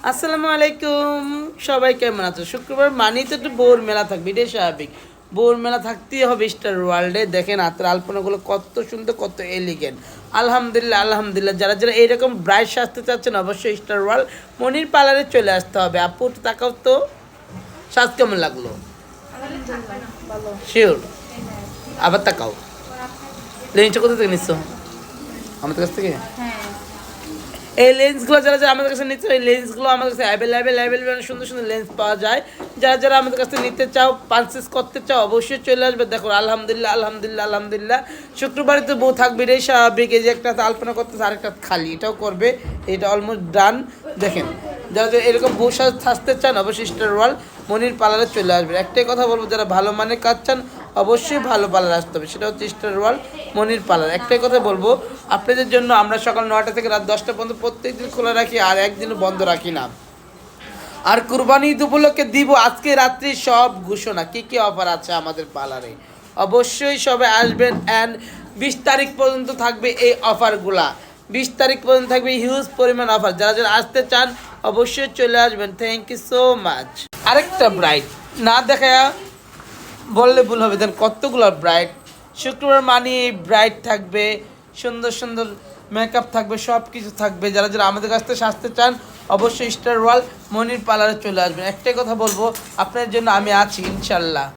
আসসালামু আলাইকুম, সবাই কেমন আছো? শুক্রবার মানেই তো একটু বউর মেলা থাকবে, এটাই স্বাভাবিক। বউর মেলা থাকতেই হবে স্টার ওয়ার্ল্ডে। দেখেন হাতের আলপনাগুলো কত সুন্দর, কত এলিগেন্ট। আলহামদুলিল্লাহ আলহামদুলিল্লাহ। যারা যারা এইরকম ব্রাইট সাজতে চাচ্ছেন অবশ্যই স্টার ওয়ার্ল্ড মনির পার্লারে চলে আসতে হবে। আপু একটু তাকাও তো, সাজ কেমন লাগলো? শিওর? আবার তাকাও। লেন্সটা কোথা থেকে নিচ্ছ? আমাদের কাছ থেকে? এই লেন্সগুলো যারা যারা আমাদের কাছে নিচ্ছে, এই লেন্সগুলো আমাদের কাছে অ্যাভেলেবেল সুন্দর সুন্দর লেন্স পাওয়া যায়। যারা যারা আমাদের কাছে নিতে চাও, পারচেস করতে চাও, অবশ্যই চলে আসবে। দেখো আলহামদুলিল্লাহ আলহামদুলিল্লাহ আলহামদুলিল্লাহ। শুক্রবারে তো বউ থাকবে, এটাই স্বাভাবিক। এই যে একটা আলপনা করতেছে, আরেকটা খালি, এটাও করবে। এটা অলমোস্ট ডান। দেখেন যারা যারা এরকম বউ সাজতে চান অবশ্যই স্টার ওয়ার্ল্ড মনির পার্লারে চলে আসবে। একটাই কথা বলবো, যারা ভালো মানের কাজ চান অবশ্যই ভালো পার্লার আসতে হবে, সেটা হচ্ছে স্টার ওয়ার্ল্ড মনির পার্লার। একটাই কথা বলবো, আপনাদের জন্য আমরা সকাল 9টা থেকে রাত 10টা পর্যন্ত প্রত্যেকদিন খোলা রাখি, আর একদিনও বন্ধ রাখি না। আর কুরবানি ঈদ উপলক্ষে দিব আজকে রাত্রি সব ঘোষণা, কী কী অফার আছে আমাদের পার্লারে। অবশ্যই সবাই আসবেন। অ্যান্ড 20 তারিখ পর্যন্ত থাকবে এই অফারগুলা। 20 তারিখ পর্যন্ত থাকবে হিউজ পরিমাণ অফার। যারা যারা আসতে চান অবশ্যই চলে আসবেন। Thank you so much. আরেকটা ব্রাইট না দেখা বললে ভুল হবে, দেন কতগুলো ব্রাইট। শুক্রবার মানে ব্রাইট থাকবে, সুন্দর সুন্দর মেকআপ থাকবে, সব কিছু থাকবে। যারা যারা আমাদের কাছ থেকে সাজতে চান অবশ্যই স্টার ওয়ার্ল্ড মনির পার্লারে চলে আসবেন। একটাই কথা বলবো, আপনার জন্য আমি আছি ইনশাল্লাহ।